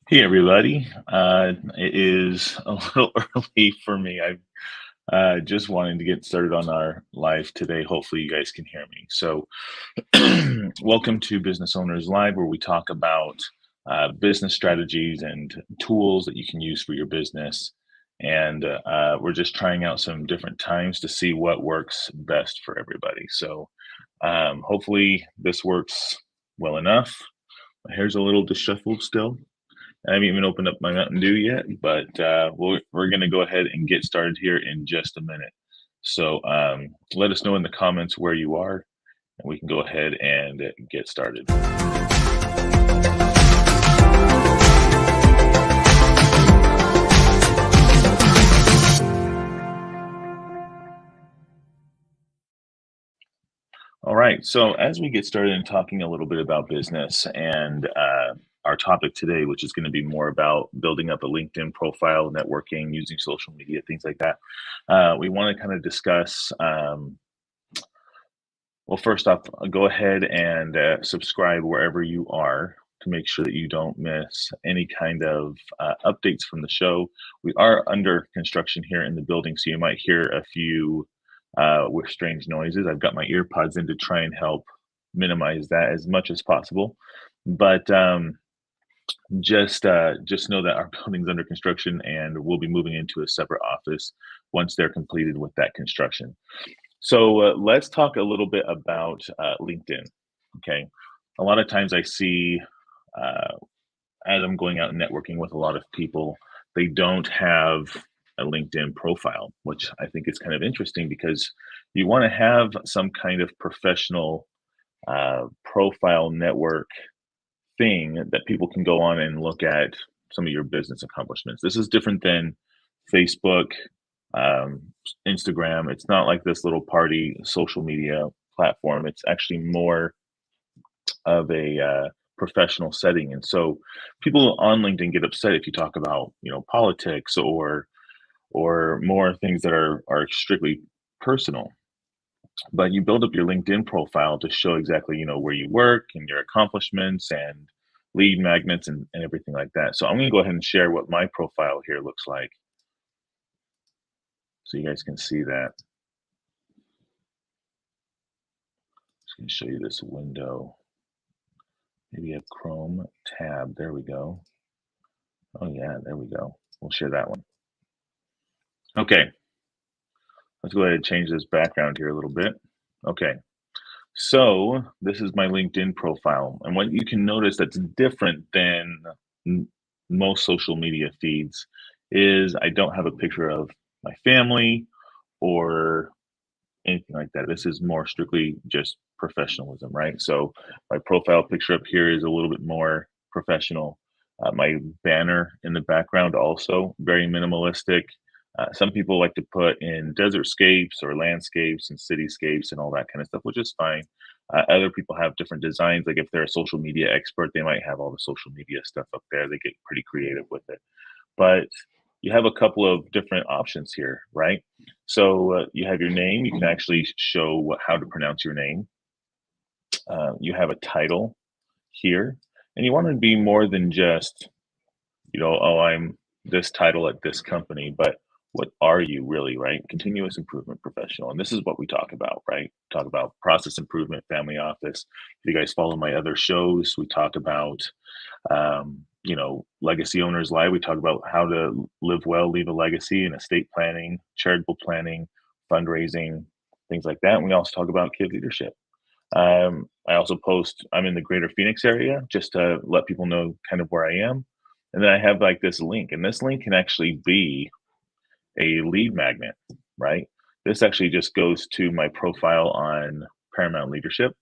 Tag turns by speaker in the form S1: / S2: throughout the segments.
S1: Hey everybody. It is a little early for me. I just wanted to get started on our live today. Hopefully you guys can hear me. So welcome to Business Owners Live, where we talk about business strategies and tools that you can use for your business. And we're just trying out some different times to see what works best for everybody. So hopefully this works well enough. My hair's a little disheveled still. I haven't even opened up my Mountain Dew yet, but we're going to go ahead and get started here in just a minute. So let us know in the comments where you are, and we can go ahead and get started. All right. So as we get started in talking a little bit about business and our topic today, which is going to be more about building up a LinkedIn profile, networking, using social media, things like that, we want to kind of discuss. Well, first off, go ahead and subscribe wherever you are to make sure that you don't miss any kind of updates from the show. We are under construction here in the building, so you might hear a few with strange noises. I've got my ear pods in to try and help minimize that as much as possible. But just know that our building's under construction, and we'll be moving into a separate office once they're completed with that construction. So let's talk a little bit about LinkedIn. Okay. A lot of times I see uh, as I'm going out and networking with a lot of people, they don't have a LinkedIn profile, which I think is kind of interesting because you want to have some kind of professional profile network thing that people can go on and look at some of your business accomplishments. This is different than Facebook, um, Instagram. It's not like this little party social media platform. It's actually more of a professional setting, and so people on LinkedIn get upset if you talk about politics or more things that are strictly personal. But you build up your LinkedIn profile to show exactly where you work and your accomplishments and lead magnets and everything like that. So I'm going to go ahead and share what my profile here looks like so you guys can see that. Just going to show you this window. Maybe a Chrome tab. There we go. Oh yeah, there we go. We'll share that one. Okay, let's go ahead and change this background here a little bit. Okay, so this is my LinkedIn profile. And what you can notice that's different than most social media feeds is I don't have a picture of my family or anything like that. This is more strictly just professionalism, right? So my profile picture up here is a little bit more professional. My banner in the background also very minimalistic. Some people like to put in desertscapes or landscapes and cityscapes and all that kind of stuff, which is fine. Other people have different designs. Like if they're a social media expert, they might have all the social media stuff up there. They get pretty creative with it. But you have a couple of different options here, right? So you have your name. You can actually show how to pronounce your name. You have a title here, and you want to be more than just, oh, I'm this title at this company, but what are you really, right? Continuous improvement professional. And this is what we talk about, right? Talk about process improvement, family office. If you guys follow my other shows, we talk about Legacy Owners Live. We talk about how to live well, leave a legacy, and estate planning, charitable planning, fundraising, things like that. And we also talk about kid leadership. I also post, I'm in the greater Phoenix area just to let people know kind of where I am. And then I have like this link, and this link can actually be a lead magnet, right? This actually just goes to my profile on Paramount Leadership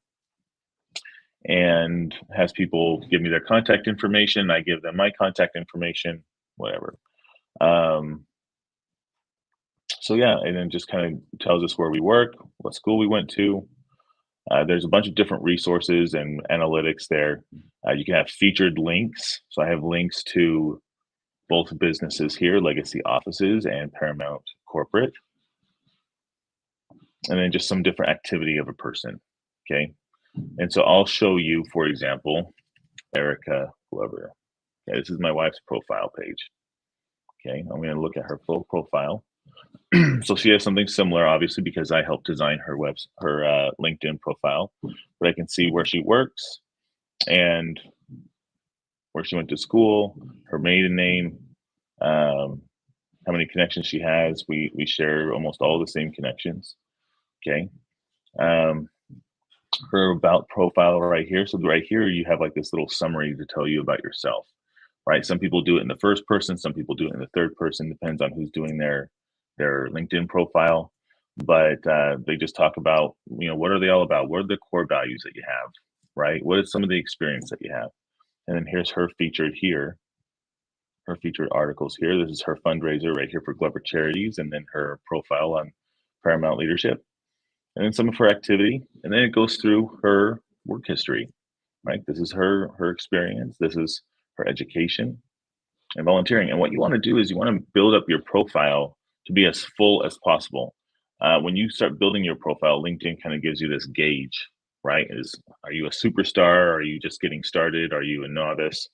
S1: and has people give me their contact information. I give them my contact information, whatever. Um, so yeah, and then just kind of tells us where we work, what school we went to. There's a bunch of different resources and analytics there. You can have featured links. So I have links to both businesses here, Legacy Offices and Paramount Corporate. And then just some different activity of a person. Okay. And so I'll show you, for example, Erica, whoever. Okay, this is my wife's profile page. Okay, I'm going to look at her full profile. So she has something similar, obviously, because I helped design her LinkedIn profile. But I can see where she works and where she went to school, her maiden name, how many connections she has. We share almost all the same connections. Okay. Um, her about profile right here. So right here, you have like this little summary to tell you about yourself, right? Some people do it in the first person, some people do it in the third person, depends on who's doing their LinkedIn profile. But they just talk about, what are they all about? What are the core values that you have, right? What is some of the experience that you have? And then here's her featured here, her featured articles here. This is her fundraiser right here for Glover Charities, and then her profile on Paramount Leadership, and then some of her activity, and then it goes through her work history, right? This is her experience. This is her education and volunteering. And what you want to do is you want to build up your profile to be as full as possible. When you start building your profile, LinkedIn kind of gives you this gauge, right? Are you a superstar? Are you just getting started? Are you a novice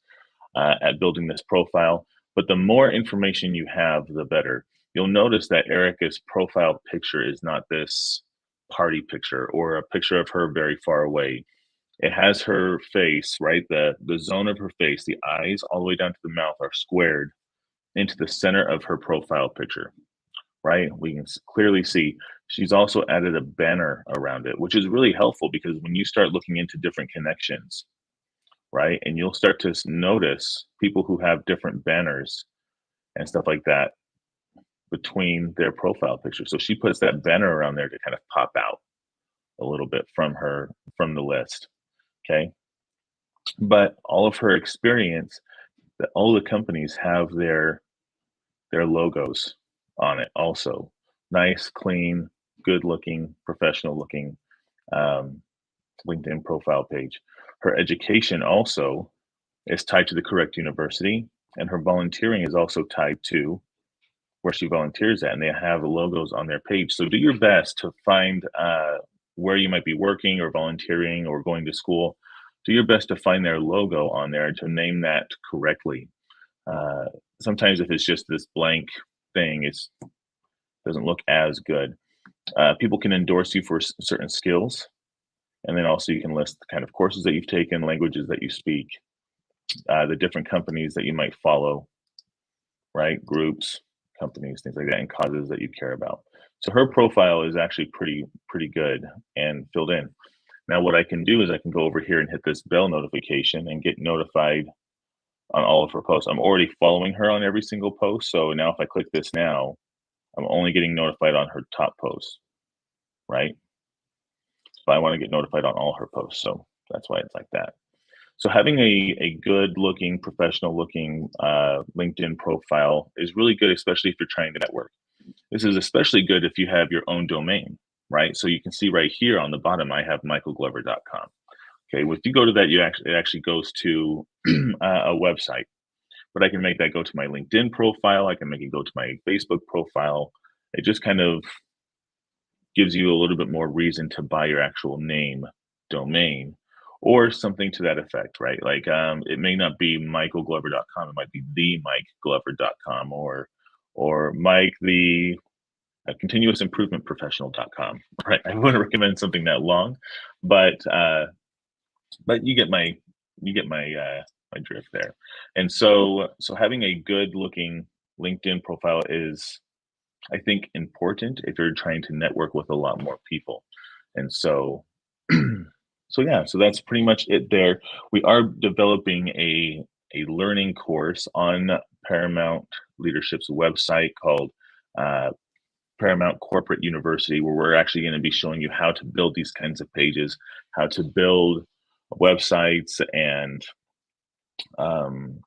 S1: at building this profile? But the more information you have, the better. You'll notice that Erica's profile picture is not this party picture or a picture of her very far away. It has her face, right? The zone of her face, the eyes all the way down to the mouth are squared into the center of her profile picture, right? We can clearly see she's also added a banner around it, which is really helpful because when you start looking into different connections, right? And you'll start to notice people who have different banners and stuff like that between their profile picture. So she puts that banner around there to kind of pop out a little bit from the list. Okay. But all of her experience, that all the companies have their logos on it also. Nice, clean, good looking, professional looking LinkedIn profile page. Her education also is tied to the correct university, and her volunteering is also tied to where she volunteers at, and they have logos on their page. So do your best to find where you might be working or volunteering or going to school. Do your best to find their logo on there and to name that correctly. Uh, Sometimes if it's just this blank thing, it doesn't look as good. People can endorse you for certain skills, and then also you can list the kind of courses that you've taken, languages that you speak, the different companies that you might follow, right? Groups, companies, things like that, and causes that you care about. So her profile is actually pretty good and filled in. Now what I can do is I can go over here and hit this bell notification and get notified on all of her posts. I'm already following her on every single post. So now if I click this now, I'm only getting notified on her top posts, right? But I want to get notified on all her posts. So that's why it's like that. So having a good looking, professional looking LinkedIn profile is really good, especially if you're trying to network. This is especially good if you have your own domain, right? So you can see right here on the bottom, I have michaelglover.com. Okay, well, if you go to that, it actually goes to a website, but I can make that go to my LinkedIn profile. I can make it go to my Facebook profile. It just kind of gives you a little bit more reason to buy your actual name domain or something to that effect, right? Like it may not be michaelglover.com, it might be the mikeglover.com or Mike the continuous improvement professional.com, right? I wouldn't recommend something that long, but you get my my drift there. And so having a good looking LinkedIn profile is, I think, important if you're trying to network with a lot more people. And so so yeah, so that's pretty much it there. We are developing a learning course on Paramount Leadership's website called Paramount Corporate University, where we're actually going to be showing you how to build these kinds of pages, how to build websites and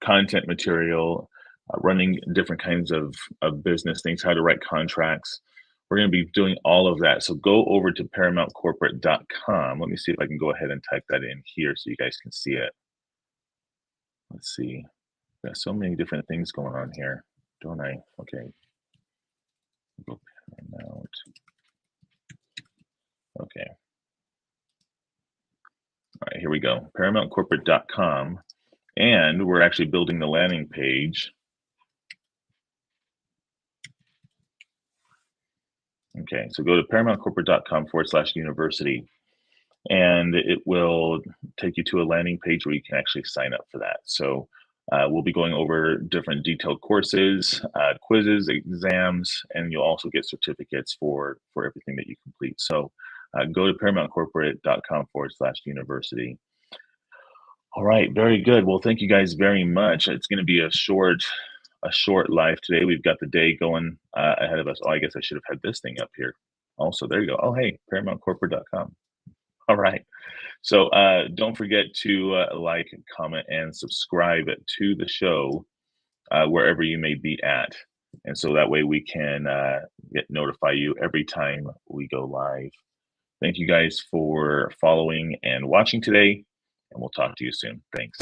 S1: content material, running different kinds of business things, how to write contracts. We're going to be doing all of that. So go over to paramountcorporate.com. Let me see if I can go ahead and type that in here so you guys can see it. Let's see. Got so many different things going on here, don't I? Okay. Go Paramount. Okay. All right, here we go. Paramountcorporate.com. And we're actually building the landing page. Okay, so go to paramountcorporate.com/university, and it will take you to a landing page where you can actually sign up for that. So we'll be going over different detailed courses, quizzes, exams, and you'll also get certificates for everything that you complete. So go to paramountcorporate.com/university. All right, very good. Well, thank you guys very much. It's going to be a short live today. We've got the day going ahead of us. Oh, I guess I should have had this thing up here. Also, there you go. Oh, hey, paramountcorporate.com. All right. So don't forget to like, comment, and subscribe to the show wherever you may be at. And so that way we can notify you every time we go live. Thank you guys for following and watching today, and we'll talk to you soon. Thanks.